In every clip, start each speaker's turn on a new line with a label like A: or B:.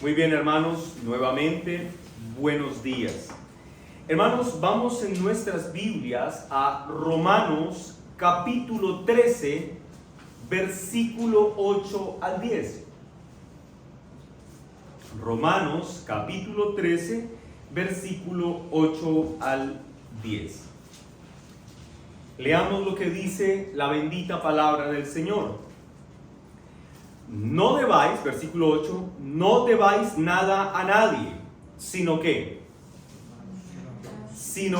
A: Muy bien, hermanos, nuevamente, buenos días. Hermanos, vamos en nuestras Biblias a Romanos capítulo 13, versículo 8 al 10. Romanos capítulo 13, versículo 8 al 10. Leamos lo que dice la bendita palabra del Señor. No debáis, versículo 8, no debáis nada a nadie, sino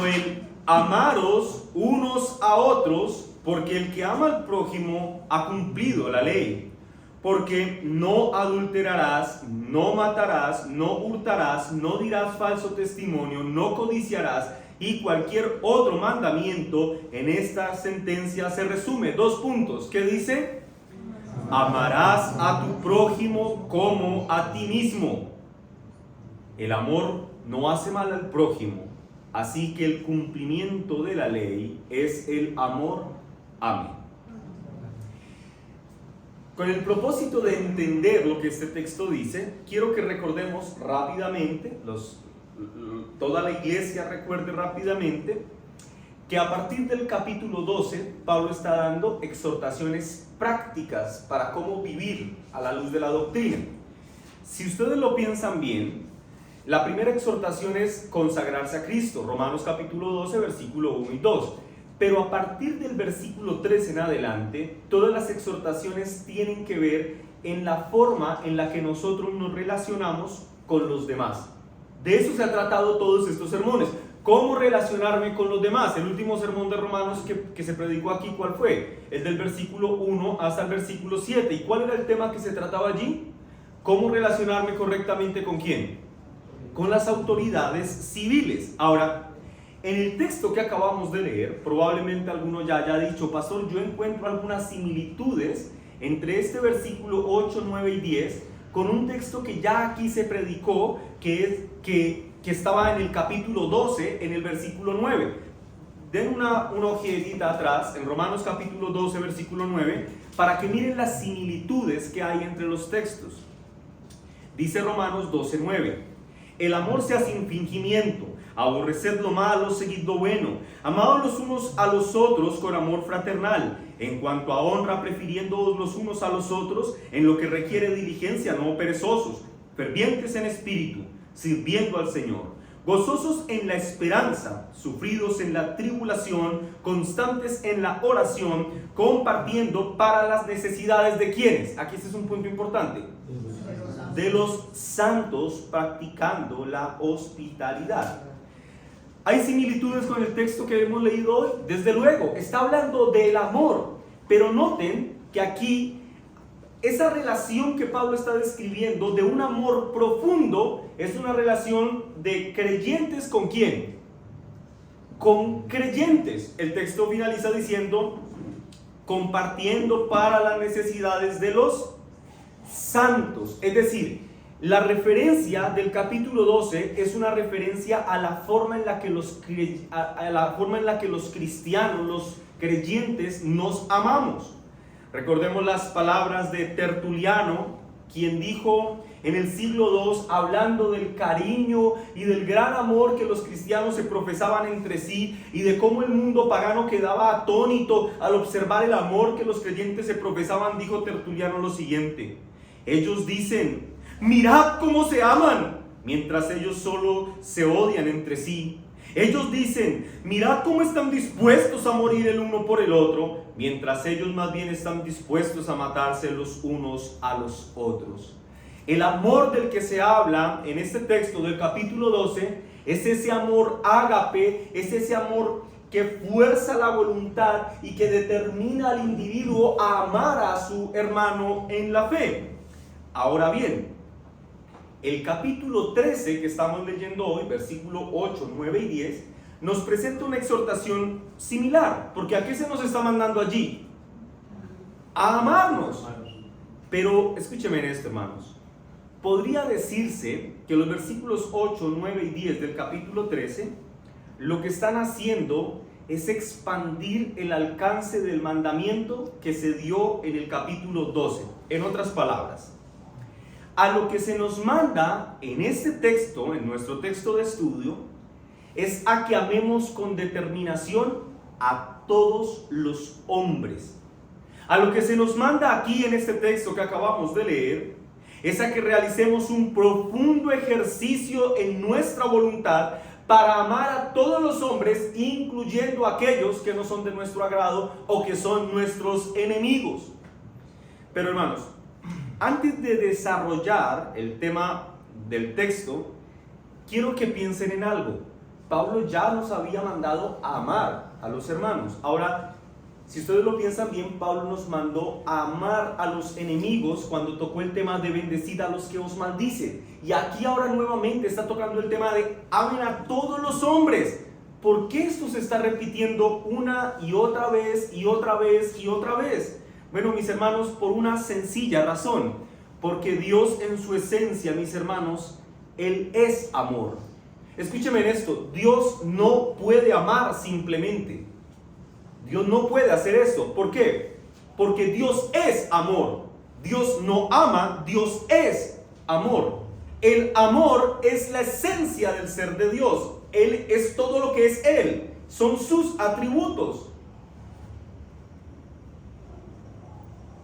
A: el amaros unos a otros, porque el que ama al prójimo ha cumplido la ley. Porque no adulterarás, no matarás, no hurtarás, no dirás falso testimonio, no codiciarás, y cualquier otro mandamiento en esta sentencia se resume. 2 puntos. ¿Qué dice? Amarás a tu prójimo como a ti mismo. El amor no hace mal al prójimo, así que el cumplimiento de la ley es el amor. Amén. Con el propósito de entender lo que este texto dice, quiero que recordemos rápidamente, toda la iglesia recuerde rápidamente, que a partir del capítulo 12, Pablo está dando exhortaciones prácticas para cómo vivir a la luz de la doctrina. Si ustedes lo piensan bien, la primera exhortación es consagrarse a Cristo, Romanos capítulo 12, versículo 1 y 2. Pero a partir del versículo 3 en adelante, todas las exhortaciones tienen que ver en la forma en la que nosotros nos relacionamos con los demás. De eso se ha tratado todos estos sermones. ¿Cómo relacionarme con los demás? El último sermón de Romanos que se predicó aquí, ¿cuál fue? El del versículo 1 hasta el versículo 7. ¿Y cuál era el tema que se trataba allí? ¿Cómo relacionarme correctamente con quién? Con las autoridades civiles. Ahora, en el texto que acabamos de leer, probablemente alguno ya haya dicho, pastor, yo encuentro algunas similitudes entre este versículo 8, 9 y 10 con un texto que ya aquí se predicó, que estaba en el capítulo 12, en el versículo 9. Den una hojedita atrás, en Romanos capítulo 12, versículo 9, para que miren las similitudes que hay entre los textos. Dice Romanos 12, 9. El amor sea sin fingimiento, aborreced lo malo, seguid lo bueno, amados los unos a los otros con amor fraternal, en cuanto a honra, prefiriéndoos los unos a los otros, en lo que requiere diligencia, no perezosos, fervientes en espíritu, sirviendo al Señor, gozosos en la esperanza, sufridos en la tribulación, constantes en la oración, compartiendo para las necesidades de quienes. Aquí este es un punto importante. De los santos, practicando la hospitalidad. ¿Hay similitudes con el texto que hemos leído hoy? Desde luego, está hablando del amor, pero noten que aquí esa relación que Pablo está describiendo de un amor profundo es una relación de creyentes ¿con quién? Con creyentes. El texto finaliza diciendo, compartiendo para las necesidades de los santos. Es decir, la referencia del capítulo 12 es una referencia a la forma en la que los cristianos, los creyentes, nos amamos. Recordemos las palabras de Tertuliano, quien dijo en el siglo II, hablando del cariño y del gran amor que los cristianos se profesaban entre sí y de cómo el mundo pagano quedaba atónito al observar el amor que los creyentes se profesaban, dijo Tertuliano lo siguiente: ellos dicen, mirad cómo se aman, mientras ellos solo se odian entre sí. Ellos dicen, mirad cómo están dispuestos a morir el uno por el otro, mientras ellos más bien están dispuestos a matarse los unos a los otros. El amor del que se habla en este texto del capítulo 12 es ese amor ágape, es ese amor que fuerza la voluntad y que determina al individuo a amar a su hermano en la fe. Ahora bien, el capítulo 13 que estamos leyendo hoy, versículo 8, 9 y 10, nos presenta una exhortación similar, porque ¿a qué se nos está mandando allí? A amarnos. Pero escúcheme en esto, hermanos. Podría decirse que los versículos 8, 9 y 10 del capítulo 13 lo que están haciendo es expandir el alcance del mandamiento que se dio en el capítulo 12. En otras palabras, a lo que se nos manda en este texto, en nuestro texto de estudio, es a que amemos con determinación a todos los hombres. A lo que se nos manda aquí en este texto que acabamos de leer, es a que realicemos un profundo ejercicio en nuestra voluntad para amar a todos los hombres, incluyendo a aquellos que no son de nuestro agrado o que son nuestros enemigos. Pero hermanos, antes de desarrollar el tema del texto, quiero que piensen en algo. Pablo ya nos había mandado a amar a los hermanos. Ahora, si ustedes lo piensan bien, Pablo nos mandó a amar a los enemigos cuando tocó el tema de bendecid a los que os maldicen. Y aquí ahora nuevamente está tocando el tema de amen a todos los hombres. ¿Por qué esto se está repitiendo una y otra vez y otra vez y otra vez? Bueno, mis hermanos, por una sencilla razón. Porque Dios en su esencia, mis hermanos, Él es amor. Escúcheme en esto, Dios no puede amar simplemente. Dios no puede hacer eso. ¿Por qué? Porque Dios es amor. Dios no ama, Dios es amor. El amor es la esencia del ser de Dios. Él es todo lo que es Él. Son sus atributos.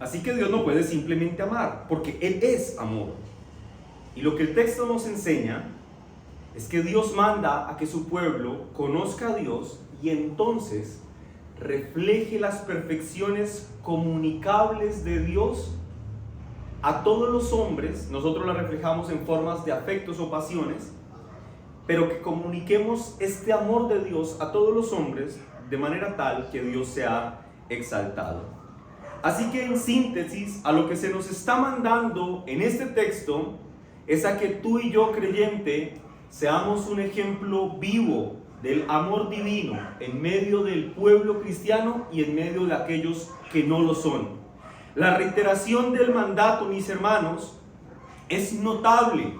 A: Así que Dios no puede simplemente amar, porque Él es amor. Y lo que el texto nos enseña es que Dios manda a que su pueblo conozca a Dios y entonces refleje las perfecciones comunicables de Dios a todos los hombres. Nosotros las reflejamos en formas de afectos o pasiones, pero que comuniquemos este amor de Dios a todos los hombres de manera tal que Dios sea exaltado. Así que en síntesis, a lo que se nos está mandando en este texto es a que tú y yo, creyente, seamos un ejemplo vivo del amor divino en medio del pueblo cristiano y en medio de aquellos que no lo son. La reiteración del mandato, mis hermanos, es notable.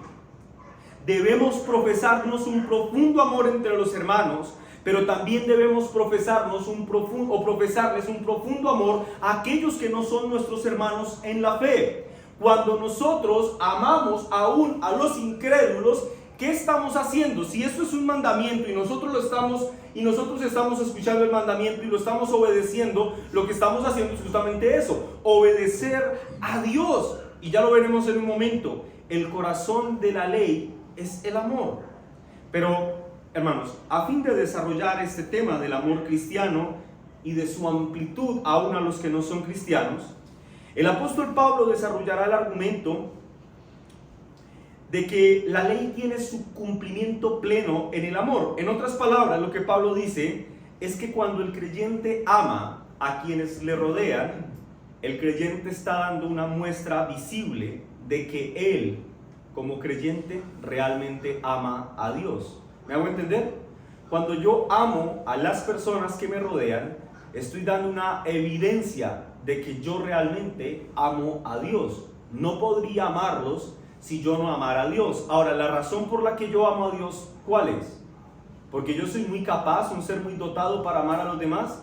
A: Debemos profesarnos un profundo amor entre los hermanos, pero también debemos profesarles un profundo amor a aquellos que no son nuestros hermanos en la fe. Cuando nosotros amamos aún a los incrédulos, ¿qué estamos haciendo? Si esto es un mandamiento y nosotros estamos escuchando el mandamiento y lo estamos obedeciendo, lo que estamos haciendo es justamente eso, obedecer a Dios. Y ya lo veremos en un momento. El corazón de la ley es el amor. Pero, hermanos, a fin de desarrollar este tema del amor cristiano y de su amplitud aún a los que no son cristianos, el apóstol Pablo desarrollará el argumento de que la ley tiene su cumplimiento pleno en el amor. En otras palabras, lo que Pablo dice es que cuando el creyente ama a quienes le rodean, el creyente está dando una muestra visible de que él, como creyente, realmente ama a Dios. ¿Me hago entender? Cuando yo amo a las personas que me rodean, estoy dando una evidencia de que yo realmente amo a Dios. No podría amarlos si yo no amara a Dios. Ahora, la razón por la que yo amo a Dios, ¿cuál es? Porque yo soy muy capaz, un ser muy dotado para amar a los demás.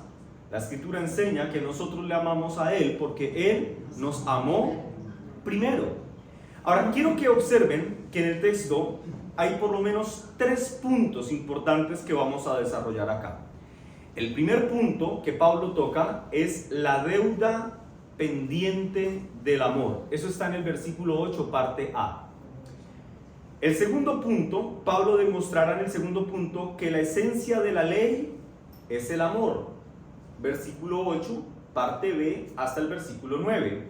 A: La Escritura enseña que nosotros le amamos a Él porque Él nos amó primero. Ahora, quiero que observen que en el texto hay por lo menos 3 puntos importantes que vamos a desarrollar acá. El primer punto que Pablo toca es la deuda pendiente del amor. Eso está en el versículo 8, parte A. El segundo punto, Pablo demostrará en el segundo punto que la esencia de la ley es el amor. Versículo 8, parte B, hasta el versículo 9.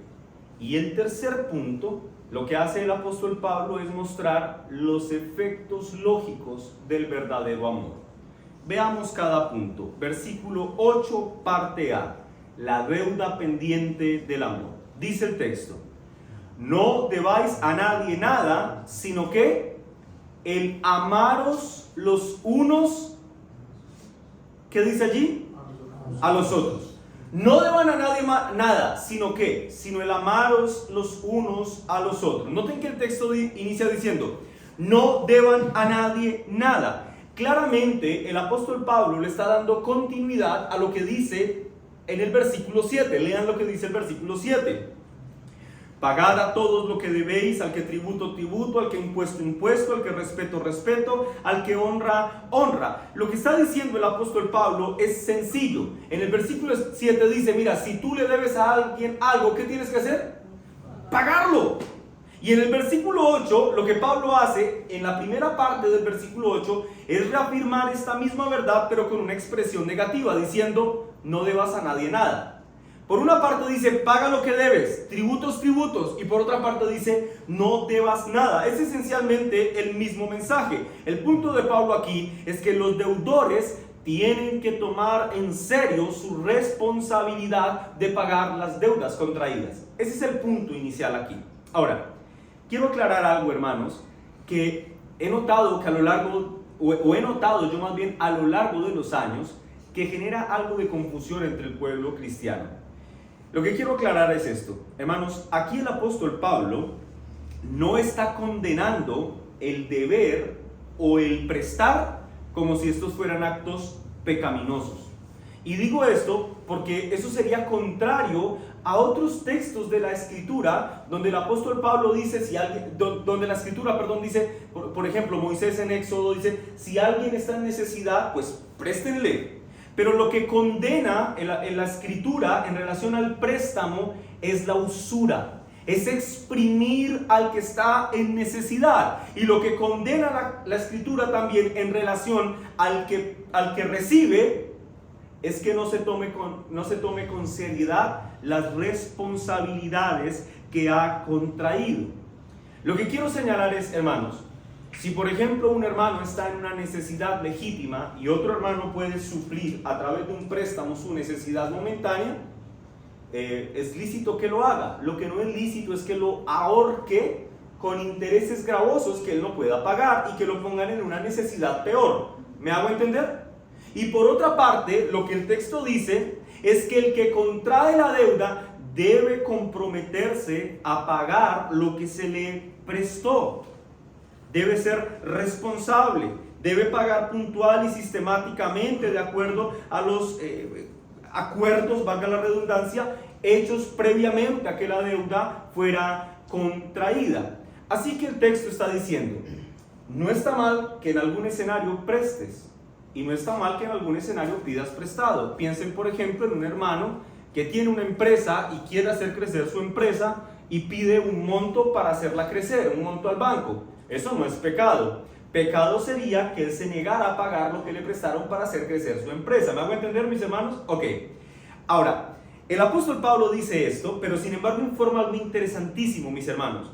A: Y el tercer punto, lo que hace el apóstol Pablo es mostrar los efectos lógicos del verdadero amor. Veamos cada punto. Versículo 8, parte A. La deuda pendiente del amor. Dice el texto: no debáis a nadie nada, sino que el amaros los unos, ¿qué dice allí? A los otros. No deban a nadie nada, sino el amaros los unos a los otros. Noten que el texto inicia diciendo: no deban a nadie nada. Claramente el apóstol Pablo le está dando continuidad a lo que dice en el versículo 7. Lean lo que dice el versículo 7. Pagad a todos lo que debéis, al que tributo, tributo, al que impuesto, impuesto, al que respeto, respeto, al que honra, honra. Lo que está diciendo el apóstol Pablo es sencillo. En el versículo 7 dice, mira, si tú le debes a alguien algo, ¿qué tienes que hacer? Pagarlo. Y en el versículo 8, lo que Pablo hace, en la primera parte del versículo 8, es reafirmar esta misma verdad, pero con una expresión negativa, diciendo, no debas a nadie nada. Por una parte dice, paga lo que debes, tributos, tributos, y por otra parte dice, no debas nada. Es esencialmente el mismo mensaje. El punto de Pablo aquí es que los deudores tienen que tomar en serio su responsabilidad de pagar las deudas contraídas. Ese es el punto inicial aquí. Ahora, quiero aclarar algo, hermanos, que he notado que a lo largo, o he notado yo más bien a lo largo de los años, que genera algo de confusión entre el pueblo cristiano. Lo que quiero aclarar es esto, hermanos, aquí el apóstol Pablo no está condenando el deber o el prestar como si estos fueran actos pecaminosos. Y digo esto porque eso sería contrario a otros textos de la Escritura, donde el apóstol Pablo dice, donde la Escritura, dice, por ejemplo, Moisés en Éxodo dice, si alguien está en necesidad, pues préstenle. Pero lo que condena en la Escritura en relación al préstamo es la usura, es exprimir al que está en necesidad. Y lo que condena la Escritura también en relación al que recibe es que no se tome con seriedad las responsabilidades que ha contraído. Lo que quiero señalar es, hermanos, si por ejemplo un hermano está en una necesidad legítima y otro hermano puede suplir a través de un préstamo su necesidad momentánea, es lícito que lo haga. Lo que no es lícito es que lo ahorque con intereses gravosos que él no pueda pagar y que lo pongan en una necesidad peor. ¿Me hago entender? Y por otra parte, lo que el texto dice es que el que contrae la deuda debe comprometerse a pagar lo que se le prestó. Debe ser responsable, debe pagar puntual y sistemáticamente de acuerdo a los acuerdos, valga la redundancia, hechos previamente a que la deuda fuera contraída. Así que el texto está diciendo, no está mal que en algún escenario prestes y no está mal que en algún escenario pidas prestado. Piensen por ejemplo en un hermano que tiene una empresa y quiere hacer crecer su empresa y pide un monto para hacerla crecer, un monto al banco. Eso no es pecado. Pecado sería que él se negara a pagar lo que le prestaron para hacer crecer su empresa. ¿Me hago entender, mis hermanos? Ok. Ahora, el apóstol Pablo dice esto, pero sin embargo informa algo interesantísimo, mis hermanos.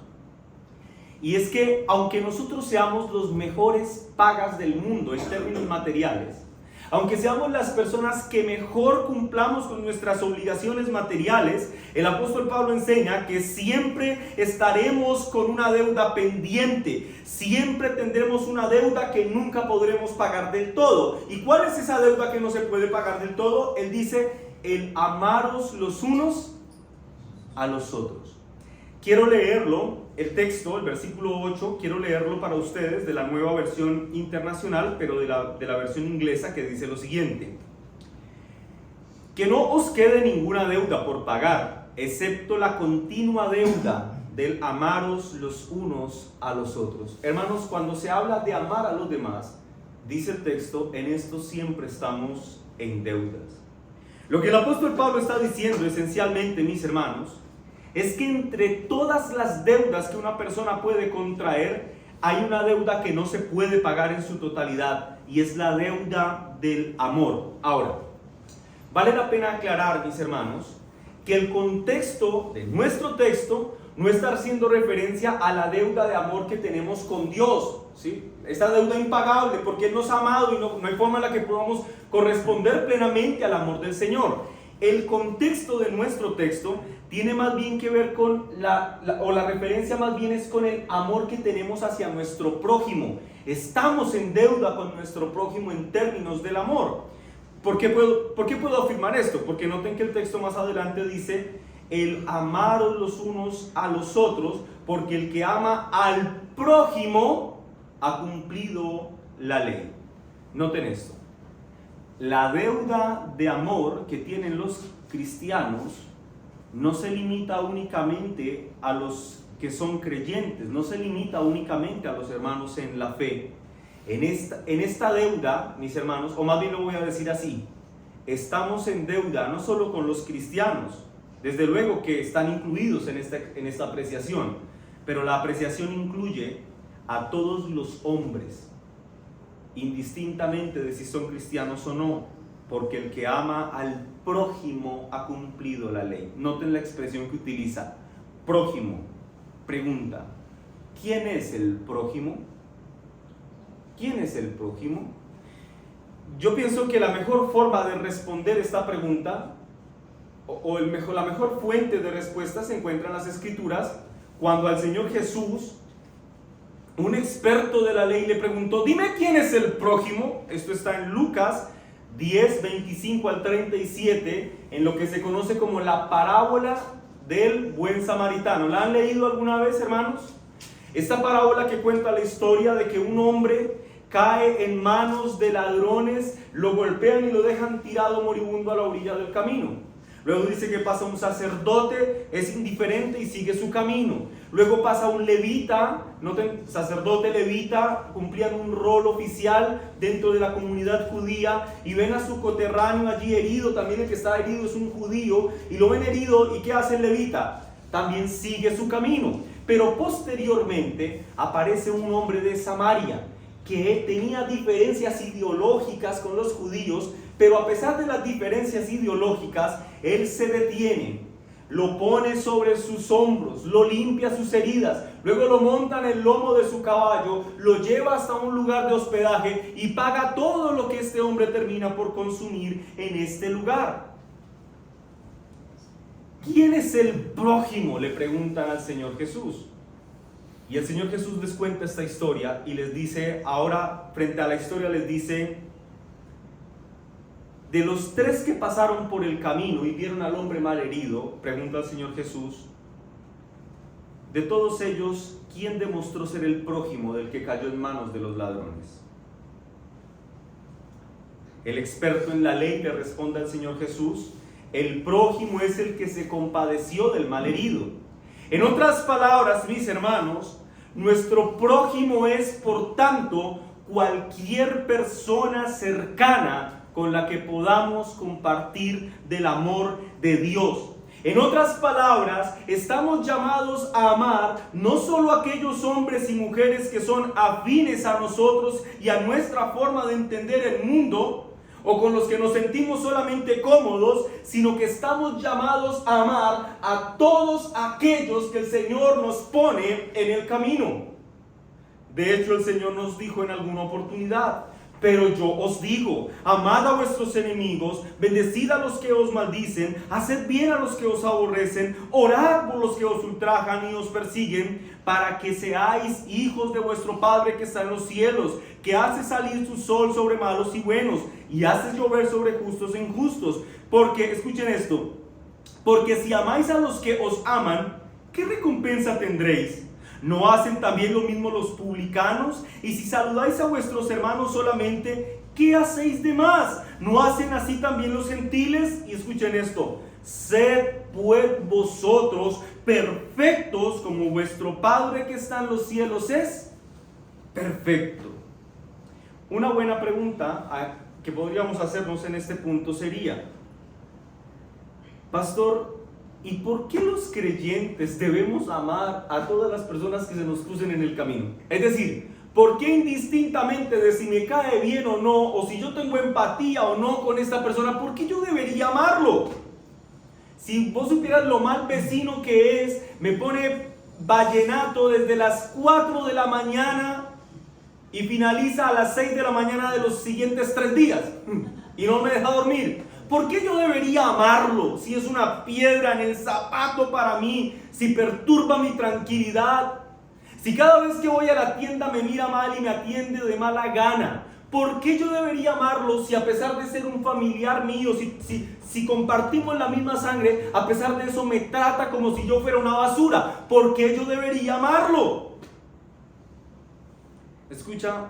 A: Y es que, aunque nosotros seamos los mejores pagas del mundo en términos materiales, aunque seamos las personas que mejor cumplamos con nuestras obligaciones materiales, el apóstol Pablo enseña que siempre estaremos con una deuda pendiente, siempre tendremos una deuda que nunca podremos pagar del todo. ¿Y cuál es esa deuda que no se puede pagar del todo? Él dice, el amaros los unos a los otros. Quiero leerlo, el texto, el versículo 8, quiero leerlo para ustedes de la nueva versión internacional, pero de la versión inglesa, que dice lo siguiente. Que no os quede ninguna deuda por pagar, excepto la continua deuda del amaros los unos a los otros. Hermanos, cuando se habla de amar a los demás, dice el texto, en esto siempre estamos en deudas. Lo que el apóstol Pablo está diciendo esencialmente, mis hermanos, es que entre todas las deudas que una persona puede contraer, hay una deuda que no se puede pagar en su totalidad, y es la deuda del amor. Ahora, vale la pena aclarar, mis hermanos, que el contexto de nuestro texto no está haciendo referencia a la deuda de amor que tenemos con Dios, ¿sí? Esta deuda impagable, porque Él nos ha amado y no hay forma en la que podamos corresponder plenamente al amor del Señor. El contexto de nuestro texto tiene más bien que ver con la referencia más bien es con el amor que tenemos hacia nuestro prójimo. Estamos en deuda con nuestro prójimo en términos del amor. ¿Por qué puedo afirmar esto? Porque noten que el texto más adelante dice, el amaros los unos a los otros, porque el que ama al prójimo ha cumplido la ley. Noten esto. La deuda de amor que tienen los cristianos no se limita únicamente a los que son creyentes, no se limita únicamente a los hermanos en la fe. En esta deuda, mis hermanos, o más bien lo voy a decir así, estamos en deuda no solo con los cristianos, desde luego que están incluidos en esta apreciación, pero la apreciación incluye a todos los hombres, indistintamente de si son cristianos o no, porque el que ama al prójimo ha cumplido la ley. Noten la expresión que utiliza, prójimo. Pregunta, ¿quién es el prójimo? ¿Quién es el prójimo? Yo pienso que la mejor forma de responder esta pregunta, la mejor fuente de respuesta se encuentra en las Escrituras, cuando al Señor Jesús, un experto de la ley, le preguntó, dime quién es el prójimo. Esto está en Lucas 10, 25 al 37, en lo que se conoce como la parábola del buen samaritano. ¿La han leído alguna vez, hermanos? Esta parábola que cuenta la historia de que un hombre cae en manos de ladrones, lo golpean y lo dejan tirado moribundo a la orilla del camino. Luego dice que pasa un sacerdote, es indiferente y sigue su camino. Luego pasa un levita, noten, sacerdote, levita, cumplían un rol oficial dentro de la comunidad judía, y ven a su coterráneo allí herido. También el que está herido es un judío, y lo ven herido, ¿y qué hace el levita? También sigue su camino. Pero posteriormente aparece un hombre de Samaria que tenía diferencias ideológicas con los judíos, pero a pesar de las diferencias ideológicas, él se detiene, lo pone sobre sus hombros, lo limpia sus heridas, luego lo monta en el lomo de su caballo, lo lleva hasta un lugar de hospedaje y paga todo lo que este hombre termina por consumir en este lugar. ¿Quién es el prójimo?, le preguntan al Señor Jesús. Y el Señor Jesús les cuenta esta historia y les dice, ahora frente a la historia les dice, de los tres que pasaron por el camino y vieron al hombre mal herido, pregunta el Señor Jesús, de todos ellos, ¿quién demostró ser el prójimo del que cayó en manos de los ladrones? El experto en la ley le responde al Señor Jesús, el prójimo es el que se compadeció del malherido. En otras palabras, mis hermanos, nuestro prójimo es, por tanto, cualquier persona cercana con la que podamos compartir del amor de Dios. En otras palabras, estamos llamados a amar no solo a aquellos hombres y mujeres que son afines a nosotros y a nuestra forma de entender el mundo, o con los que nos sentimos solamente cómodos, sino que estamos llamados a amar a todos aquellos que el Señor nos pone en el camino. De hecho, el Señor nos dijo en alguna oportunidad, pero yo os digo, amad a vuestros enemigos, bendecid a los que os maldicen, haced bien a los que os aborrecen, orad por los que os ultrajan y os persiguen, para que seáis hijos de vuestro Padre que está en los cielos, que hace salir su sol sobre malos y buenos, y hace llover sobre justos e injustos. Porque, escuchen esto, porque si amáis a los que os aman, ¿qué recompensa tendréis? ¿No hacen también lo mismo los publicanos? Y si saludáis a vuestros hermanos solamente, ¿qué hacéis de más? ¿No hacen así también los gentiles? Y escuchen esto, sed pues vosotros perfectos como vuestro Padre que está en los cielos es perfecto. Una buena pregunta que podríamos hacernos en este punto sería, pastor, ¿y por qué los creyentes debemos amar a todas las personas que se nos crucen en el camino? Es decir, ¿por qué indistintamente de si me cae bien o no, o si yo tengo empatía o no con esta persona, por qué yo debería amarlo? Si vos supieras lo mal vecino que es, me pone vallenato desde las 4 de la mañana y finaliza a las 6 de la mañana de los siguientes 3 días y no me deja dormir. ¿Por qué yo debería amarlo si es una piedra en el zapato para mí, si perturba mi tranquilidad, si cada vez que voy a la tienda me mira mal y me atiende de mala gana? ¿Por qué yo debería amarlo si a pesar de ser un familiar mío, si compartimos la misma sangre, a pesar de eso me trata como si yo fuera una basura? ¿Por qué yo debería amarlo? Escucha,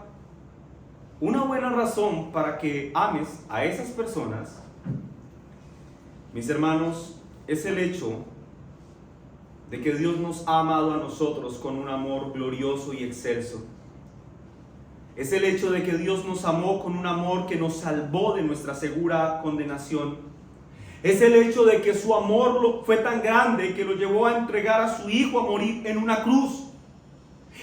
A: una buena razón para que ames a esas personas, mis hermanos, es el hecho de que Dios nos ha amado a nosotros con un amor glorioso y excelso. Es el hecho de que Dios nos amó con un amor que nos salvó de nuestra segura condenación. Es el hecho de que su amor fue tan grande que lo llevó a entregar a su Hijo a morir en una cruz.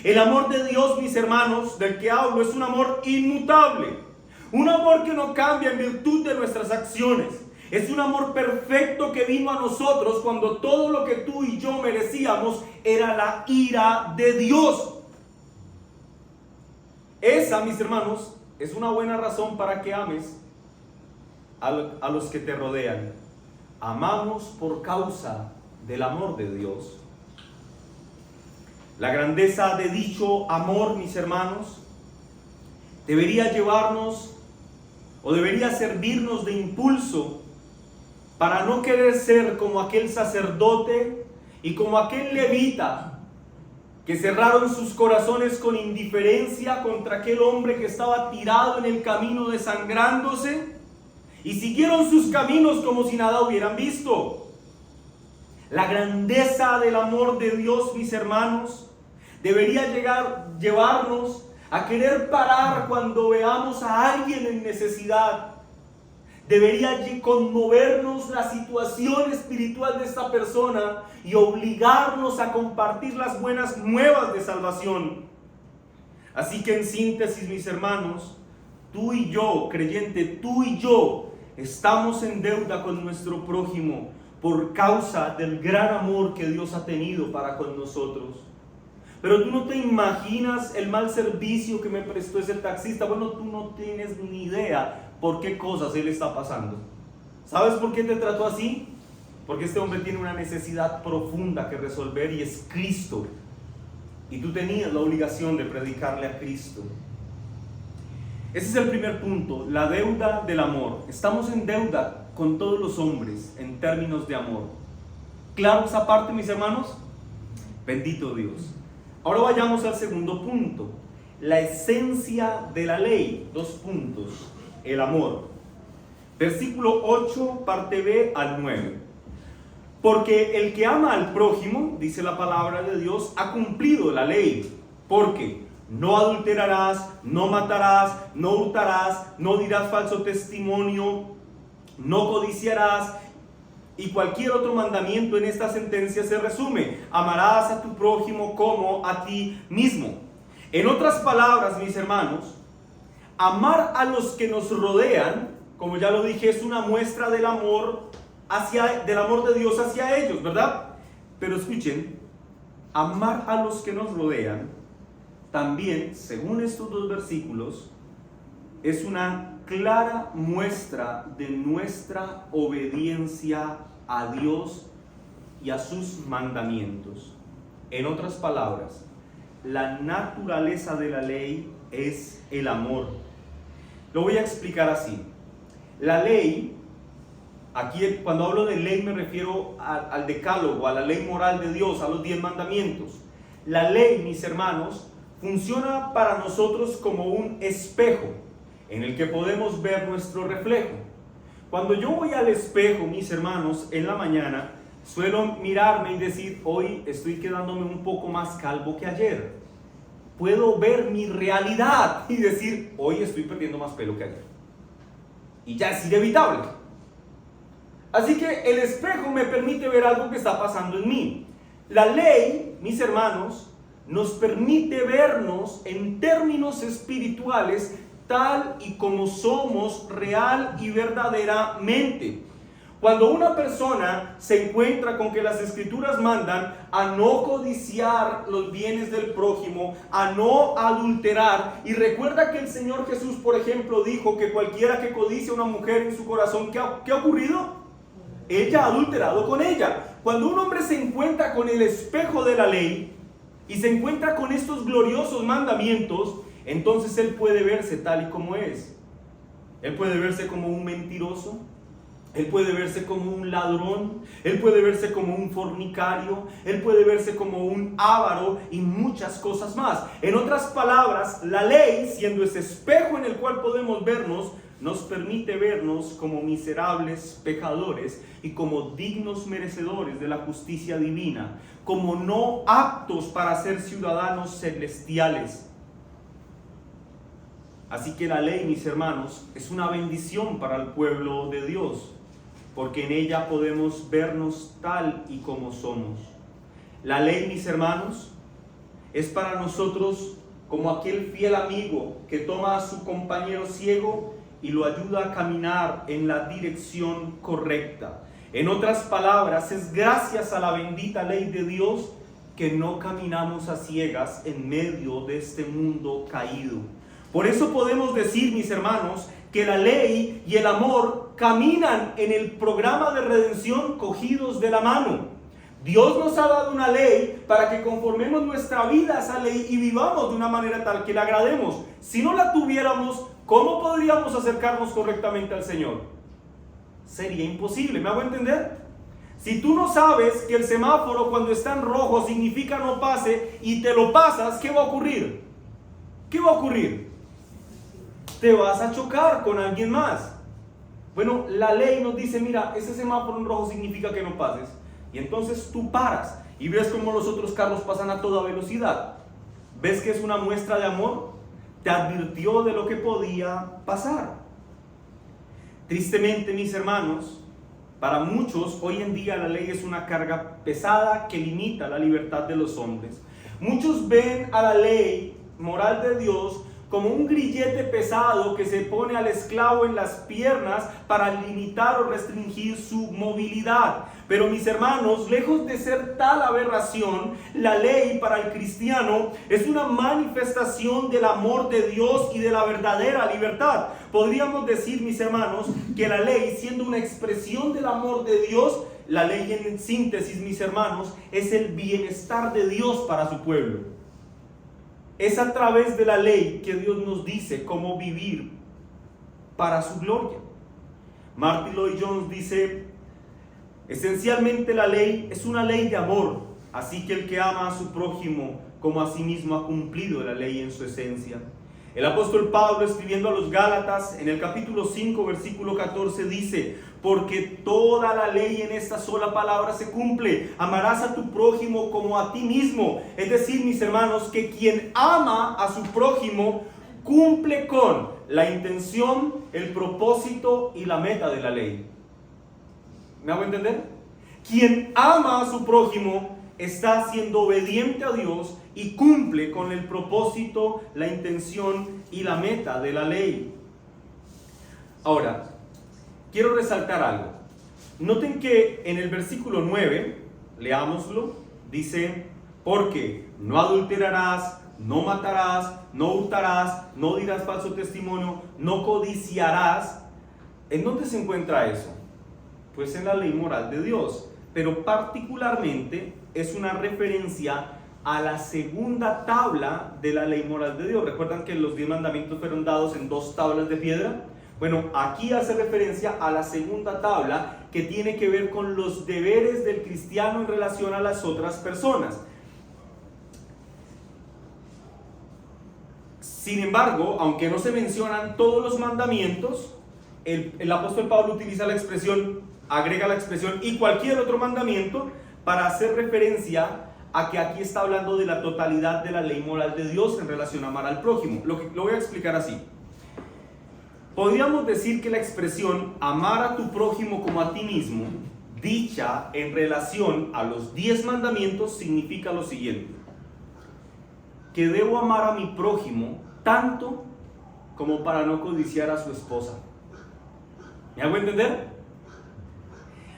A: El amor de Dios, mis hermanos, del que hablo, es un amor inmutable. Un amor que no cambia en virtud de nuestras acciones. Es un amor perfecto que vino a nosotros cuando todo lo que tú y yo merecíamos era la ira de Dios. Esa, mis hermanos, es una buena razón para que ames a los que te rodean. Amamos por causa del amor de Dios. La grandeza de dicho amor, mis hermanos, debería llevarnos o debería servirnos de impulso para no querer ser como aquel sacerdote y como aquel levita que cerraron sus corazones con indiferencia contra aquel hombre que estaba tirado en el camino desangrándose y siguieron sus caminos como si nada hubieran visto. La grandeza del amor de Dios, mis hermanos, debería llevarnos a querer parar cuando veamos a alguien en necesidad. Debería conmovernos la situación espiritual de esta persona y obligarnos a compartir las buenas nuevas de salvación. Así que en síntesis, mis hermanos, tú y yo, creyente, tú y yo, estamos en deuda con nuestro prójimo por causa del gran amor que Dios ha tenido para con nosotros. Pero tú no te imaginas el mal servicio que me prestó ese taxista. Bueno, tú no tienes ni idea por qué cosas él está pasando. ¿Sabes por qué te trató así? Porque este hombre tiene una necesidad profunda que resolver y es Cristo. Y tú tenías la obligación de predicarle a Cristo. Ese es el primer punto, la deuda del amor. Estamos en deuda con todos los hombres en términos de amor. ¿Claro esa parte, mis hermanos? Bendito Dios. Ahora vayamos al segundo punto, la esencia de la ley. 2 puntos, el amor. Versículo 8, parte B al 9. Porque el que ama al prójimo, dice la palabra de Dios, ha cumplido la ley. Porque no adulterarás, no matarás, no hurtarás, no dirás falso testimonio, no codiciarás. Y cualquier otro mandamiento en esta sentencia se resume: amarás a tu prójimo como a ti mismo. En otras palabras, mis hermanos, amar a los que nos rodean, como ya lo dije, es una muestra del amor de Dios hacia ellos, ¿verdad? Pero escuchen, amar a los que nos rodean también, según estos 2 versículos, es una clara muestra de nuestra obediencia a Dios y a sus mandamientos. En otras palabras, la naturaleza de la ley es el amor. Lo voy a explicar así. La ley, aquí cuando hablo de ley me refiero al decálogo, a la ley moral de Dios, a los 10 mandamientos. La ley, mis hermanos, funciona para nosotros como un espejo en el que podemos ver nuestro reflejo. Cuando yo voy al espejo, mis hermanos, en la mañana, suelo mirarme y decir: hoy estoy quedándome un poco más calvo que ayer. Puedo ver mi realidad y decir: hoy estoy perdiendo más pelo que ayer. Y ya es inevitable. Así que el espejo me permite ver algo que está pasando en mí. La ley, mis hermanos, nos permite vernos en términos espirituales tal y como somos real y verdaderamente. Cuando una persona se encuentra con que las escrituras mandan a no codiciar los bienes del prójimo, a no adulterar, y recuerda que el Señor Jesús, por ejemplo, dijo que cualquiera que codicia a una mujer en su corazón, ¿qué ha ocurrido? Ella ha adulterado con ella. Cuando un hombre se encuentra con el espejo de la ley y se encuentra con estos gloriosos mandamientos, entonces él puede verse tal y como es. Él puede verse como un mentiroso, él puede verse como un ladrón, él puede verse como un fornicario, él puede verse como un avaro y muchas cosas más. En otras palabras, la ley, siendo ese espejo en el cual podemos vernos, nos permite vernos como miserables pecadores y como dignos merecedores de la justicia divina, como no aptos para ser ciudadanos celestiales. Así que la ley, mis hermanos, es una bendición para el pueblo de Dios, porque en ella podemos vernos tal y como somos. La ley, mis hermanos, es para nosotros como aquel fiel amigo que toma a su compañero ciego y lo ayuda a caminar en la dirección correcta. En otras palabras, es gracias a la bendita ley de Dios que no caminamos a ciegas en medio de este mundo caído. Por eso podemos decir, mis hermanos, que la ley y el amor caminan en el programa de redención cogidos de la mano. Dios nos ha dado una ley para que conformemos nuestra vida a esa ley y vivamos de una manera tal que le agrademos. Si no la tuviéramos, ¿cómo podríamos acercarnos correctamente al Señor? Sería imposible, ¿me hago entender? Si tú no sabes que el semáforo cuando está en rojo significa no pase y te lo pasas, ¿qué va a ocurrir? ¿Qué va a ocurrir? Te vas a chocar con alguien más. Bueno, la ley nos dice, mira, ese semáforo en rojo significa que no pases. Y entonces tú paras y ves cómo los otros carros pasan a toda velocidad. ¿Ves que es una muestra de amor? Te advirtió de lo que podía pasar. Tristemente, mis hermanos, para muchos hoy en día la ley es una carga pesada que limita la libertad de los hombres. Muchos ven a la ley moral de Dios como un grillete pesado que se pone al esclavo en las piernas para limitar o restringir su movilidad. Pero mis hermanos, lejos de ser tal aberración, la ley para el cristiano es una manifestación del amor de Dios y de la verdadera libertad. Podríamos decir, mis hermanos, que la ley, siendo una expresión del amor de Dios, la ley en síntesis, mis hermanos, es el bienestar de Dios para su pueblo. Es a través de la ley que Dios nos dice cómo vivir para su gloria. Martin Lloyd-Jones dice, esencialmente la ley es una ley de amor, así que el que ama a su prójimo como a sí mismo ha cumplido la ley en su esencia. El apóstol Pablo, escribiendo a los Gálatas, en el capítulo 5, versículo 14, dice, porque toda la ley en esta sola palabra se cumple: amarás a tu prójimo como a ti mismo. Es decir, mis hermanos, que quien ama a su prójimo cumple con la intención, el propósito y la meta de la ley. ¿Me hago entender? Quien ama a su prójimo está siendo obediente a Dios y cumple con el propósito, la intención y la meta de la ley. Ahora, quiero resaltar algo. Noten que en el versículo 9, leámoslo, dice, porque no adulterarás, no matarás, no hurtarás, no dirás falso testimonio, no codiciarás. ¿En dónde se encuentra eso? Pues en la ley moral de Dios, pero particularmente es una referencia a la segunda tabla de la ley moral de Dios. ¿Recuerdan que los 10 mandamientos fueron dados en 2 tablas de piedra? Bueno, aquí hace referencia a la segunda tabla que tiene que ver con los deberes del cristiano en relación a las otras personas. Sin embargo, aunque no se mencionan todos los mandamientos, el apóstol Pablo utiliza la expresión, agrega la expresión y cualquier otro mandamiento para hacer referencia a que aquí está hablando de la totalidad de la ley moral de Dios en relación a amar al prójimo. Lo voy a explicar así. Podríamos decir que la expresión amar a tu prójimo como a ti mismo, dicha en relación a los 10 mandamientos, significa lo siguiente: que debo amar a mi prójimo tanto como para no codiciar a su esposa. ¿Me hago entender?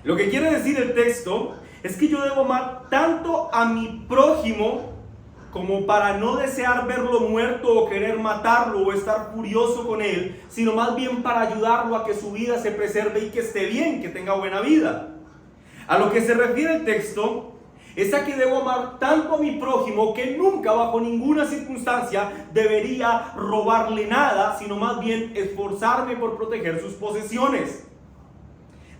A: Lo que quiere decir el texto es que yo debo amar tanto a mi prójimo como para no desear verlo muerto o querer matarlo o estar furioso con él, sino más bien para ayudarlo a que su vida se preserve y que esté bien, que tenga buena vida. A lo que se refiere el texto es a que debo amar tanto a mi prójimo que nunca, bajo ninguna circunstancia, debería robarle nada, sino más bien esforzarme por proteger sus posesiones.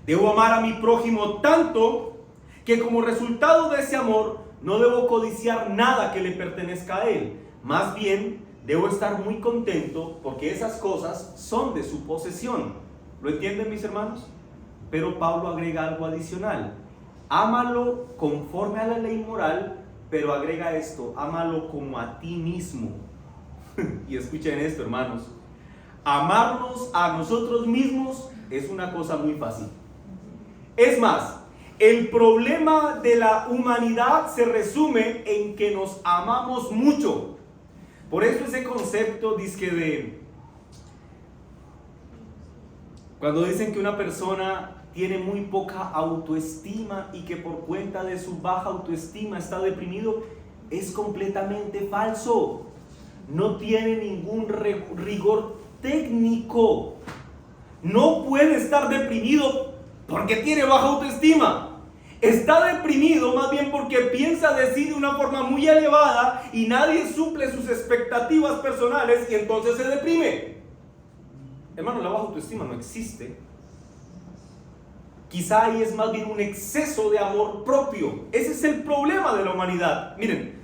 A: Debo amar a mi prójimo tanto que como resultado de ese amor no debo codiciar nada que le pertenezca a él. Más bien, debo estar muy contento porque esas cosas son de su posesión. ¿Lo entienden, mis hermanos? Pero Pablo agrega algo adicional. Ámalo conforme a la ley moral, pero agrega esto: ámalo como a ti mismo. Y escuchen esto, hermanos. Amarnos a nosotros mismos es una cosa muy fácil. Es más, el problema de la humanidad se resume en que nos amamos mucho. Por eso ese concepto dizque de... Cuando dicen que una persona tiene muy poca autoestima y que por cuenta de su baja autoestima está deprimido, es completamente falso. No tiene ningún rigor técnico. No puede estar deprimido porque tiene baja autoestima. Está deprimido más bien porque piensa de sí de una forma muy elevada y nadie suple sus expectativas personales y entonces se deprime. Hermano, la baja autoestima no existe. Quizá ahí es más bien un exceso de amor propio. Ese es el problema de la humanidad. Miren,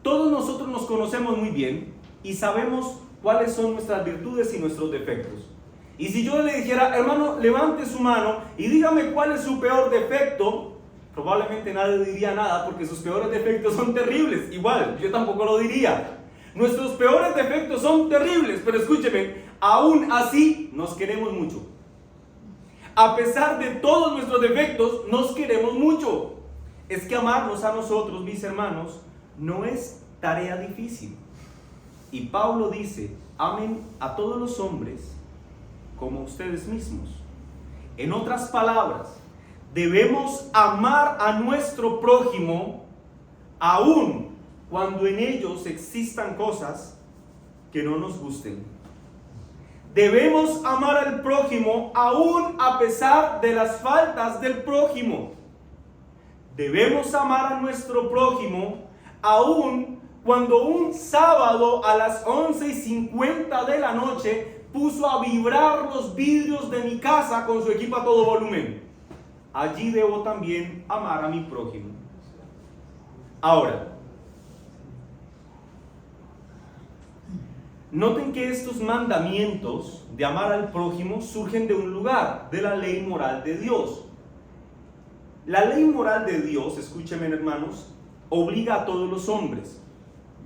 A: todos nosotros nos conocemos muy bien y sabemos cuáles son nuestras virtudes y nuestros defectos. Y si yo le dijera, hermano, levante su mano y dígame cuál es su peor defecto, probablemente nadie diría nada porque sus peores defectos son terribles. Igual, yo tampoco lo diría. Nuestros peores defectos son terribles, pero escúcheme, aún así nos queremos mucho. A pesar de todos nuestros defectos, nos queremos mucho. Es que amarnos a nosotros, mis hermanos, no es tarea difícil. Y Pablo dice, amen a todos los hombres como ustedes mismos. En otras palabras, debemos amar a nuestro prójimo aun cuando en ellos existan cosas que no nos gusten. Debemos amar al prójimo aún a pesar de las faltas del prójimo. Debemos amar a nuestro prójimo aún cuando un sábado a las 11:50 de la noche puso a vibrar los vidrios de mi casa con su equipo a todo volumen. Allí debo también amar a mi prójimo. Ahora, noten que estos mandamientos de amar al prójimo surgen de un lugar, de la ley moral de Dios. La ley moral de Dios, escúchenme hermanos, obliga a todos los hombres.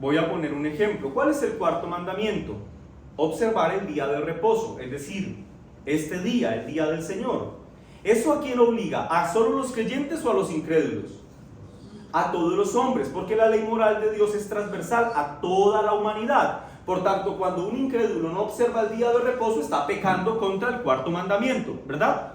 A: Voy a poner un ejemplo. ¿Cuál es el cuarto mandamiento? Observar el día de reposo, es decir, este día, el día del Señor. ¿Eso a quién obliga? ¿A solo los creyentes o a los incrédulos? A todos los hombres, porque la ley moral de Dios es transversal a toda la humanidad. Por tanto, cuando un incrédulo no observa el día de reposo, está pecando contra el cuarto mandamiento, ¿verdad?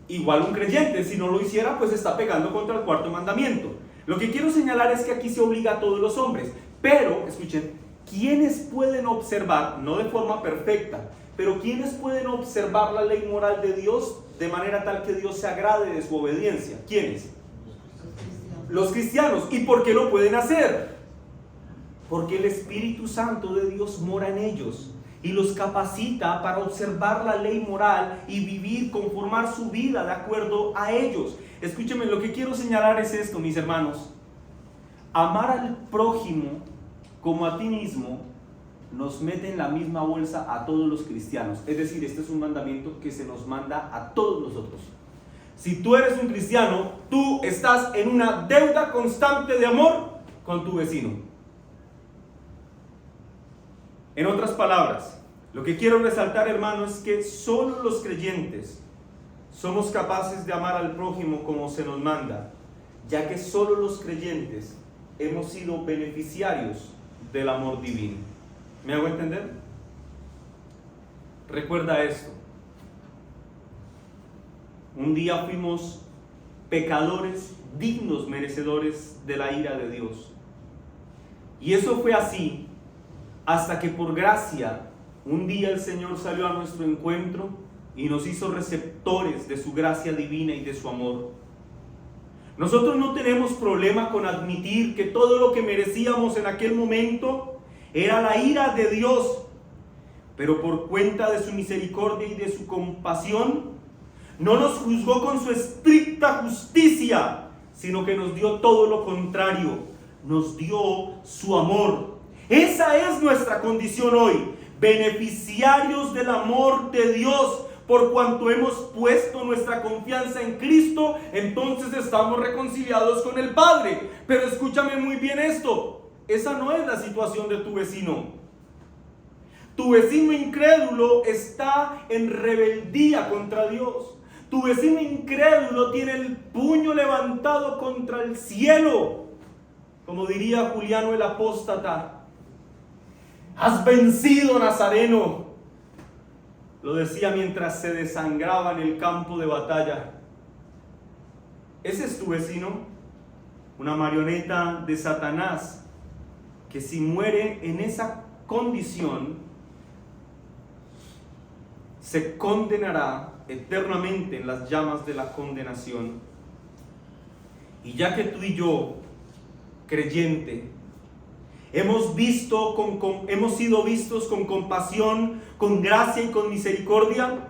A: Igual un creyente, si no lo hiciera, pues está pecando contra el cuarto mandamiento. Lo que quiero señalar es que aquí se obliga a todos los hombres. Pero, escuchen, ¿quiénes pueden observar, no de forma perfecta, pero quiénes pueden observar la ley moral de Dios de manera tal que Dios se agrade de su obediencia? ¿Quiénes? Los cristianos. ¿Y por qué lo pueden hacer? Porque el Espíritu Santo de Dios mora en ellos y los capacita para observar la ley moral y vivir, conformar su vida de acuerdo a ellos. Escúchenme, lo que quiero señalar es esto, mis hermanos. Amar al prójimo como a ti mismo nos mete en la misma bolsa a todos los cristianos. Es decir, este es un mandamiento que se nos manda a todos nosotros. Si tú eres un cristiano, tú estás en una deuda constante de amor con tu vecino. En otras palabras, lo que quiero resaltar, hermano, es que solo los creyentes somos capaces de amar al prójimo como se nos manda, ya que solo los creyentes hemos sido beneficiarios del amor divino. ¿Me hago entender? Recuerda esto. Un día fuimos pecadores dignos, merecedores de la ira de Dios. Y eso fue así hasta que por gracia un día el Señor salió a nuestro encuentro y nos hizo receptores de su gracia divina y de su amor. Nosotros no tenemos problema con admitir que todo lo que merecíamos en aquel momento era la ira de Dios, pero por cuenta de su misericordia y de su compasión, no nos juzgó con su estricta justicia, sino que nos dio todo lo contrario, nos dio su amor. Esa es nuestra condición hoy, beneficiarios del amor de Dios. Por cuanto hemos puesto nuestra confianza en Cristo, entonces estamos reconciliados con el Padre. Pero escúchame muy bien esto, esa no es la situación de tu vecino. Tu vecino incrédulo está en rebeldía contra Dios. Tu vecino incrédulo tiene el puño levantado contra el cielo. Como diría Juliano el apóstata, has vencido, Nazareno. Lo decía mientras se desangraba en el campo de batalla. Ese es tu vecino, una marioneta de Satanás, que si muere en esa condición, se condenará eternamente en las llamas de la condenación. Y ya que tú y yo, creyente, hemos sido vistos con compasión, con gracia y con misericordia,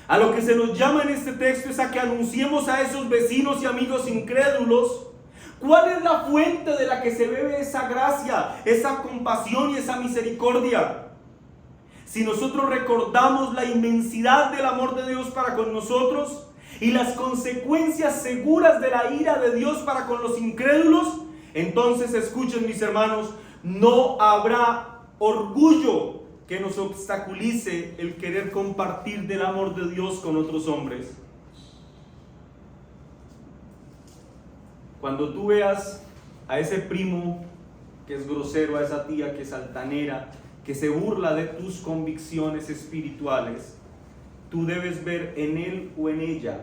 A: a lo que se nos llama en este texto es a que anunciemos a esos vecinos y amigos incrédulos cuál es la fuente de la que se bebe esa gracia, esa compasión y esa misericordia. Si nosotros recordamos la inmensidad del amor de Dios para con nosotros y las consecuencias seguras de la ira de Dios para con los incrédulos, entonces escuchen, mis hermanos, no habrá orgullo que nos obstaculice el querer compartir del amor de Dios con otros hombres. Cuando tú veas a ese primo que es grosero, a esa tía que es altanera, que se burla de tus convicciones espirituales, tú debes ver en él o en ella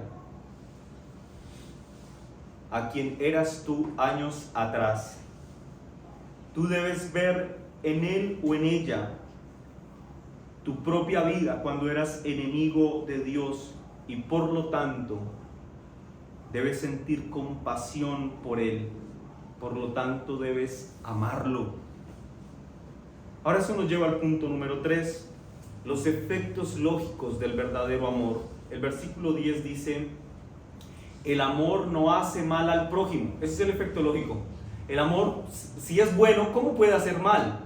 A: a quien eras tú años atrás. Tú debes ver en él o en ella tu propia vida cuando eras enemigo de Dios, y por lo tanto debes sentir compasión por él, por lo tanto debes amarlo. Ahora eso nos lleva al punto número 3, los efectos lógicos del verdadero amor. El versículo 10 dice: el amor no hace mal al prójimo. Ese es el efecto lógico. El amor, si es bueno, ¿cómo puede hacer mal?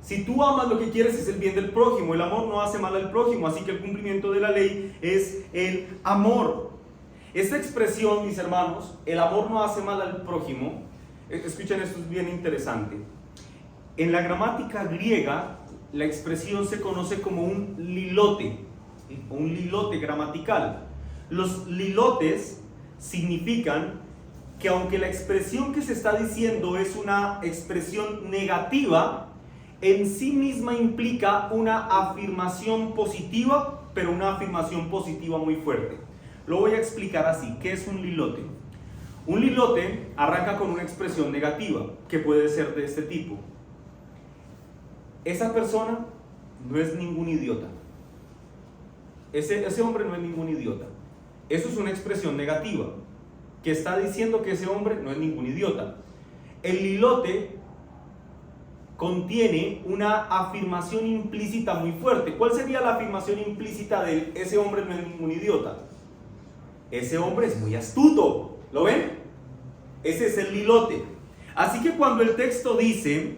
A: Si tú amas, lo que quieres es el bien del prójimo. El amor no hace mal al prójimo, así que el cumplimiento de la ley es el amor. Esta expresión, mis hermanos, el amor no hace mal al prójimo, escuchen, esto es bien interesante. En la gramática griega, la expresión se conoce como un lilote gramatical. Los lilotes significan que aunque la expresión que se está diciendo es una expresión negativa, en sí misma implica una afirmación positiva, pero una afirmación positiva muy fuerte. Lo voy a explicar así. ¿Qué es un lilote? Un lilote arranca con una expresión negativa, que puede ser de este tipo: esa persona no es ningún idiota. Ese hombre no es ningún idiota. Eso es una expresión negativa, que está diciendo que ese hombre no es ningún idiota. El lilote contiene una afirmación implícita muy fuerte. ¿Cuál sería la afirmación implícita de ese hombre no es ningún idiota? Ese hombre es muy astuto. ¿Lo ven? Ese es el lilote. Así que cuando el texto dice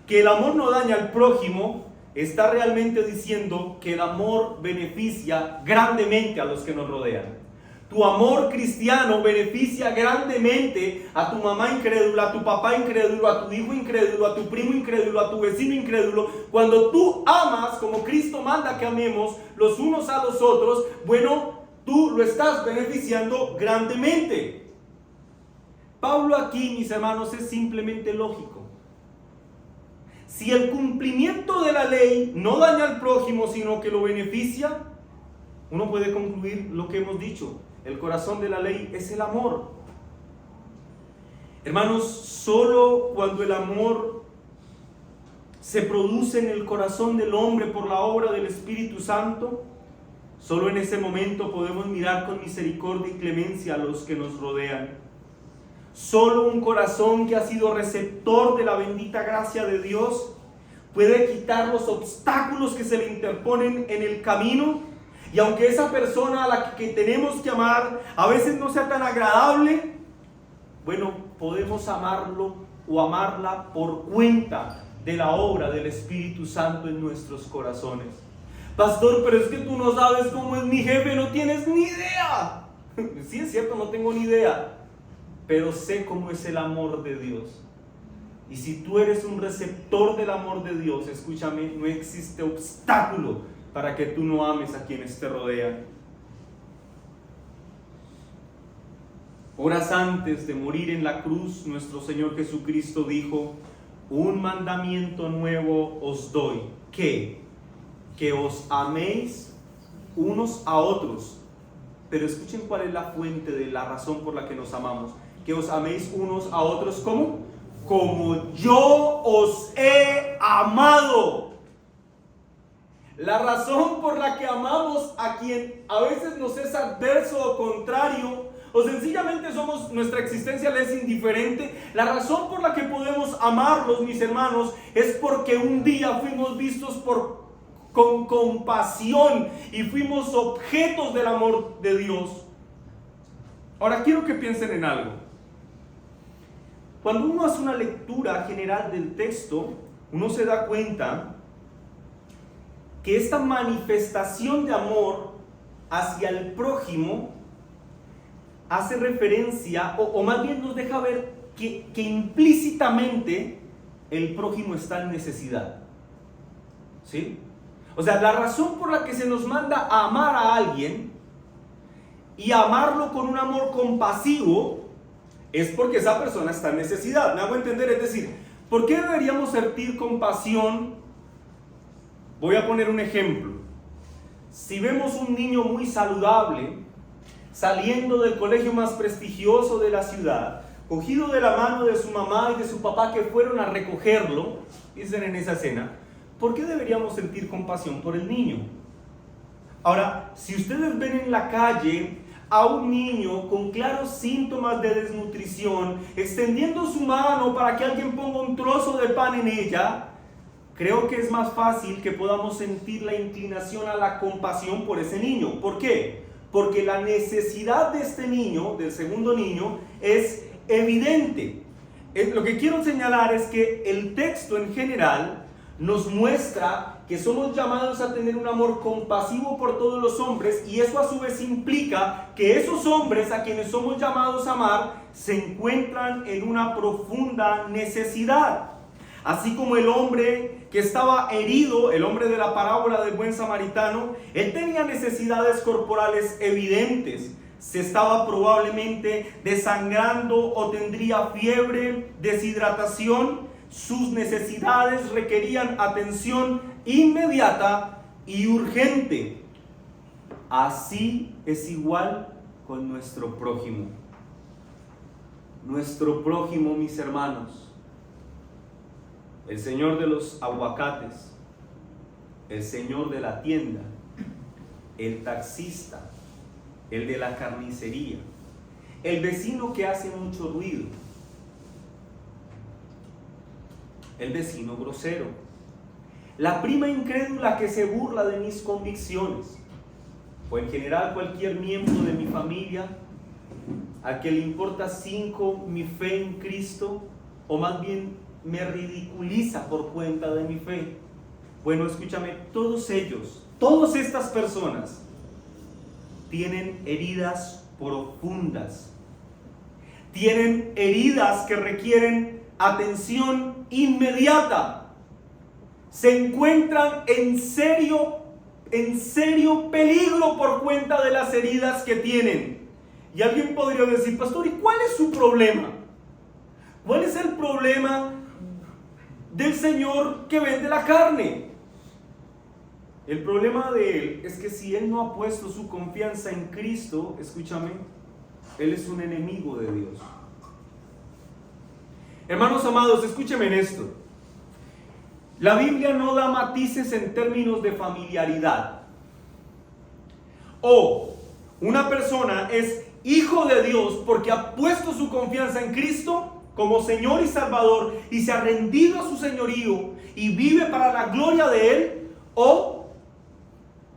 A: que el amor no daña al prójimo, está realmente diciendo que el amor beneficia grandemente a los que nos rodean. Tu amor cristiano beneficia grandemente a tu mamá incrédula, a tu papá incrédulo, a tu hijo incrédulo, a tu primo incrédulo, a tu vecino incrédulo. Cuando tú amas como Cristo manda que amemos los unos a los otros, bueno, tú lo estás beneficiando grandemente. Pablo aquí, mis hermanos, es simplemente lógico. Si el cumplimiento de la ley no daña al prójimo, sino que lo beneficia, uno puede concluir lo que hemos dicho. El corazón de la ley es el amor. Hermanos, solo cuando el amor se produce en el corazón del hombre por la obra del Espíritu Santo, solo en ese momento podemos mirar con misericordia y clemencia a los que nos rodean. Solo un corazón que ha sido receptor de la bendita gracia de Dios puede quitar los obstáculos que se le interponen en el camino. Y aunque esa persona a la que tenemos que amar a veces no sea tan agradable, bueno, podemos amarlo o amarla por cuenta de la obra del Espíritu Santo en nuestros corazones. Pastor, pero es que tú no sabes cómo es mi jefe, no tienes ni idea. Sí, es cierto, no tengo ni idea, pero sé cómo es el amor de Dios. Y si tú eres un receptor del amor de Dios, escúchame, no existe obstáculo para que tú no ames a quienes te rodean. Horas antes de morir en la cruz, nuestro Señor Jesucristo dijo: un mandamiento nuevo os doy, que os améis unos a otros. Pero escuchen cuál es la fuente de la razón por la que nos amamos. Que os améis unos a otros, ¿cómo? Como yo os he amado. La razón por la que amamos a quien a veces nos es adverso o contrario, o sencillamente nuestra existencia le es indiferente, la razón por la que podemos amarlos, mis hermanos, es porque un día fuimos vistos con compasión y fuimos objetos del amor de Dios. Ahora quiero que piensen en algo. Cuando uno hace una lectura general del texto, uno se da cuenta que esta manifestación de amor hacia el prójimo hace referencia, o más bien nos deja ver que implícitamente el prójimo está en necesidad. ¿Sí? O sea, la razón por la que se nos manda a amar a alguien y amarlo con un amor compasivo es porque esa persona está en necesidad. ¿Me hago entender? Es decir, ¿por qué deberíamos sentir compasión? Voy a poner un ejemplo. Si vemos un niño muy saludable saliendo del colegio más prestigioso de la ciudad, cogido de la mano de su mamá y de su papá que fueron a recogerlo, dicen en esa escena, ¿por qué deberíamos sentir compasión por el niño? Ahora, si ustedes ven en la calle a un niño con claros síntomas de desnutrición, extendiendo su mano para que alguien ponga un trozo de pan en ella, creo que es más fácil que podamos sentir la inclinación a la compasión por ese niño. ¿Por qué? Porque la necesidad de este niño, del segundo niño, es evidente. Lo que quiero señalar es que el texto en general nos muestra que somos llamados a tener un amor compasivo por todos los hombres, y eso a su vez implica que esos hombres a quienes somos llamados a amar se encuentran en una profunda necesidad. Así como el hombre que estaba herido, el hombre de la parábola del buen samaritano, él tenía necesidades corporales evidentes. Se estaba probablemente desangrando o tendría fiebre, deshidratación. Sus necesidades requerían atención inmediata y urgente. Así es igual con nuestro prójimo. Nuestro prójimo, mis hermanos, el señor de los aguacates, el señor de la tienda, el taxista, el de la carnicería, el vecino que hace mucho ruido, el vecino grosero, la prima incrédula que se burla de mis convicciones, o en general cualquier miembro de mi familia al que le importa 5 mi fe en Cristo, o más bien me ridiculiza por cuenta de mi fe. Bueno, escúchame, todos ellos, todas estas personas tienen heridas profundas, tienen heridas que requieren atención inmediata, se encuentran en serio peligro por cuenta de las heridas que tienen. Y alguien podría decir: pastor, ¿y cuál es su problema? ¿Cuál es el problema del señor que vende la carne? El problema de él es que si él no ha puesto su confianza en Cristo, escúchame, él es un enemigo de Dios. Hermanos amados, escúcheme en esto. La Biblia no da matices en términos de familiaridad. O una persona es hijo de Dios porque ha puesto su confianza en Cristo como Señor y Salvador y se ha rendido a su señorío y vive para la gloria de Él, o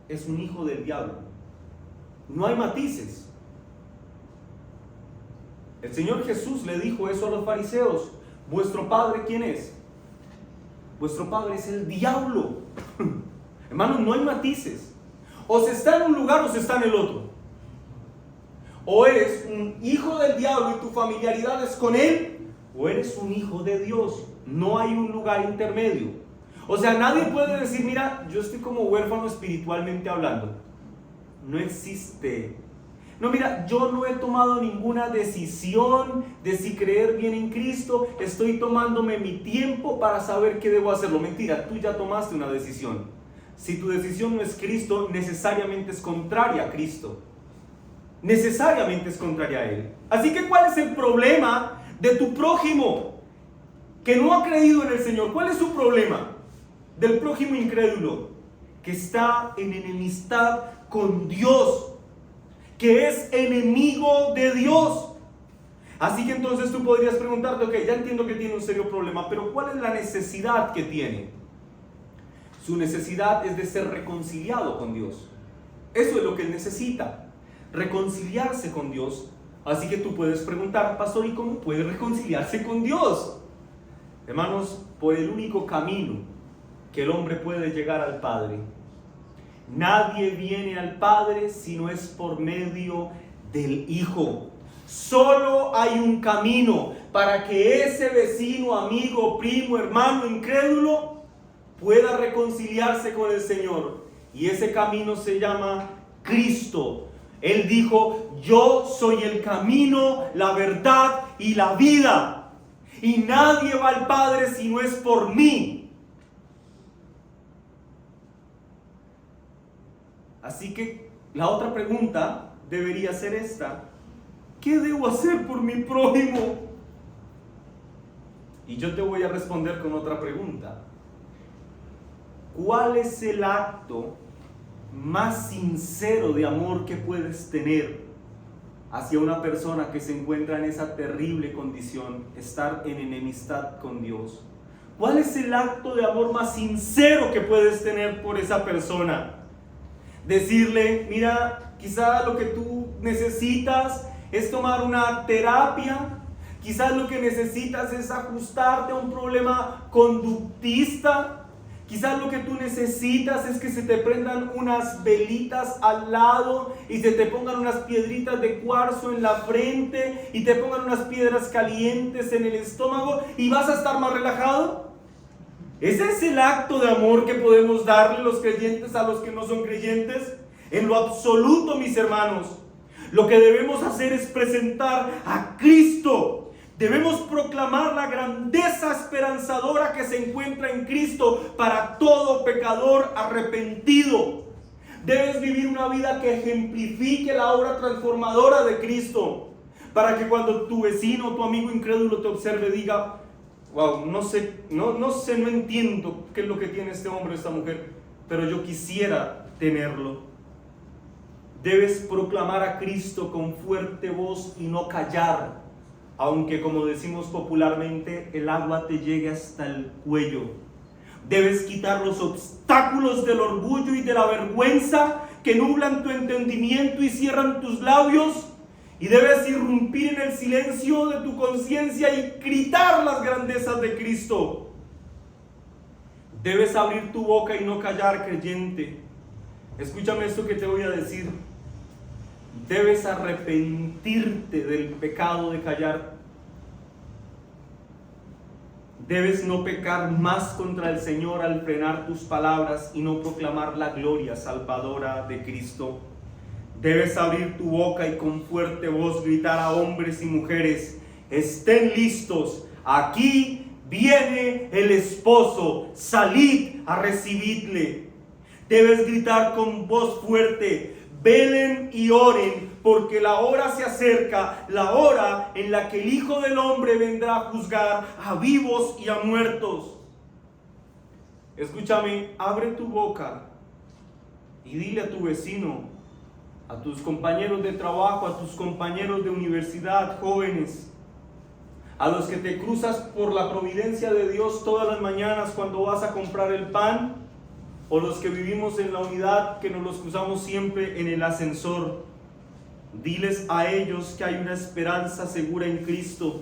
A: es un hijo del diablo. No hay matices. El Señor Jesús le dijo eso a los fariseos: ¿vuestro padre quién es? vuestro padre es el diablo. Hermanos, no hay matices. O se está en un lugar o se está en el otro. O eres un hijo del diablo y tu familiaridad es con él, o eres un hijo de Dios. No hay un lugar intermedio. O sea, nadie puede decir, mira, yo estoy como huérfano espiritualmente hablando. No existe. No, mira, yo no he tomado ninguna decisión de si creer bien en Cristo. Estoy tomándome mi tiempo para saber qué debo hacerlo. Mentira, tú ya tomaste una decisión. Si tu decisión no es Cristo, necesariamente es contraria a Cristo. Necesariamente es contraria a Él. Así que, ¿cuál es el problema de tu prójimo que no ha creído en el Señor? ¿Cuál es su problema del prójimo incrédulo? Que está en enemistad con Dios, que es enemigo de Dios. Así que entonces tú podrías preguntarte, ok, ya entiendo que tiene un serio problema, pero ¿cuál es la necesidad que tiene? Su necesidad es de ser reconciliado con Dios. Eso es lo que él necesita, reconciliarse con Dios. Así que tú puedes preguntar, pastor, ¿y cómo puede reconciliarse con Dios? Hermanos, por el único camino que el hombre puede llegar al Padre. Nadie viene al Padre si no es por medio del Hijo. Solo hay un camino para que ese vecino, amigo, primo, hermano, incrédulo pueda reconciliarse con el Señor. Y ese camino se llama Cristo. Él dijo, yo soy el camino, la verdad y la vida. Y nadie va al Padre si no es por mí. Así que la otra pregunta debería ser esta: ¿qué debo hacer por mi prójimo? Y yo te voy a responder con otra pregunta. ¿Cuál es el acto más sincero de amor que puedes tener hacia una persona que se encuentra en esa terrible condición, estar en enemistad con Dios? ¿Cuál es el acto de amor más sincero que puedes tener por esa persona? Decirle, mira, quizá lo que tú necesitas es tomar una terapia, quizás lo que necesitas es ajustarte a un problema conductista, quizás lo que tú necesitas es que se te prendan unas velitas al lado y se te pongan unas piedritas de cuarzo en la frente y te pongan unas piedras calientes en el estómago y vas a estar más relajado. ¿Ese es el acto de amor que podemos darle los creyentes a los que no son creyentes? En lo absoluto, mis hermanos. Lo que debemos hacer es presentar a Cristo. Debemos proclamar la grandeza esperanzadora que se encuentra en Cristo para todo pecador arrepentido. Debes vivir una vida que ejemplifique la obra transformadora de Cristo, para que cuando tu vecino, tu amigo incrédulo te observe, diga: wow, no entiendo qué es lo que tiene este hombre o esta mujer, pero yo quisiera tenerlo. Debes proclamar a Cristo con fuerte voz y no callar, aunque, como decimos popularmente, el agua te llegue hasta el cuello. Debes quitar los obstáculos del orgullo y de la vergüenza que nublan tu entendimiento y cierran tus labios. Y debes irrumpir en el silencio de tu conciencia y gritar las grandezas de Cristo. Debes abrir tu boca y no callar, creyente. Escúchame esto que te voy a decir. Debes arrepentirte del pecado de callar. Debes no pecar más contra el Señor al frenar tus palabras y no proclamar la gloria salvadora de Cristo. Debes abrir tu boca y con fuerte voz gritar a hombres y mujeres: estén listos, aquí viene el esposo, salid a recibirle. Debes gritar con voz fuerte: velen y oren, porque la hora se acerca, la hora en la que el Hijo del Hombre vendrá a juzgar a vivos y a muertos. Escúchame, abre tu boca y dile a tu vecino, a tus compañeros de trabajo, a tus compañeros de universidad, jóvenes, a los que te cruzas por la providencia de Dios todas las mañanas cuando vas a comprar el pan, o los que vivimos en la unidad que nos los cruzamos siempre en el ascensor. Diles a ellos que hay una esperanza segura en Cristo.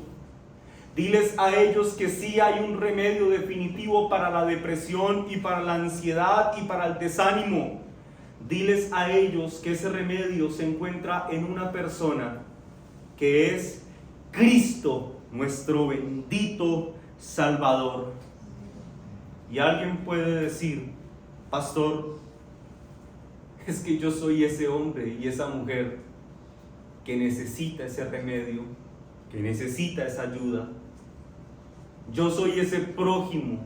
A: Diles a ellos que sí hay un remedio definitivo para la depresión y para la ansiedad y para el desánimo. Diles a ellos que ese remedio se encuentra en una persona que es Cristo, nuestro bendito Salvador. Y alguien puede decir: pastor, es que yo soy ese hombre y esa mujer que necesita ese remedio, que necesita esa ayuda. Yo soy ese prójimo.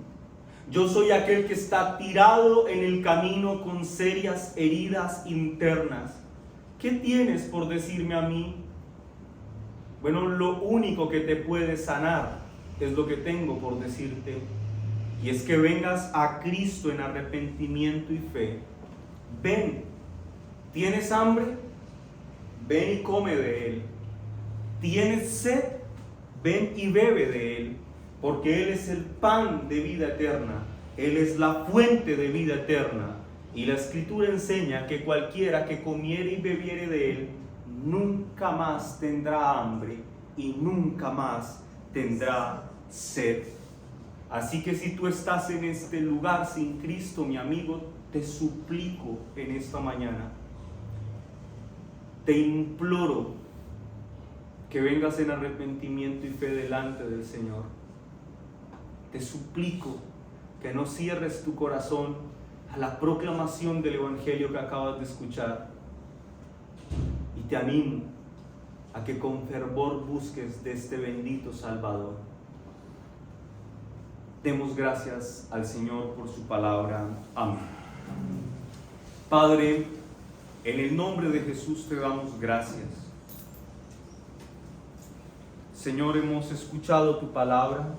A: Yo soy aquel que está tirado en el camino con serias heridas internas. ¿Qué tienes por decirme a mí? Bueno, lo único que te puede sanar es lo que tengo por decirte. Y es que vengas a Cristo en arrepentimiento y fe. Ven. ¿Tienes hambre? Ven y come de Él. ¿Tienes sed? Ven y bebe de Él. Porque Él es el pan de vida eterna. Él es la fuente de vida eterna. Y la Escritura enseña que cualquiera que comiere y bebiere de Él nunca más tendrá hambre y nunca más tendrá sed. Así que si tú estás en este lugar sin Cristo, mi amigo, te suplico en esta mañana, te imploro que vengas en arrepentimiento y fe delante del Señor. Te suplico que no cierres tu corazón a la proclamación del Evangelio que acabas de escuchar. Y te animo a que con fervor busques de este bendito Salvador. Demos gracias al Señor por su palabra. Amén. Padre, en el nombre de Jesús te damos gracias. Señor, hemos escuchado tu palabra.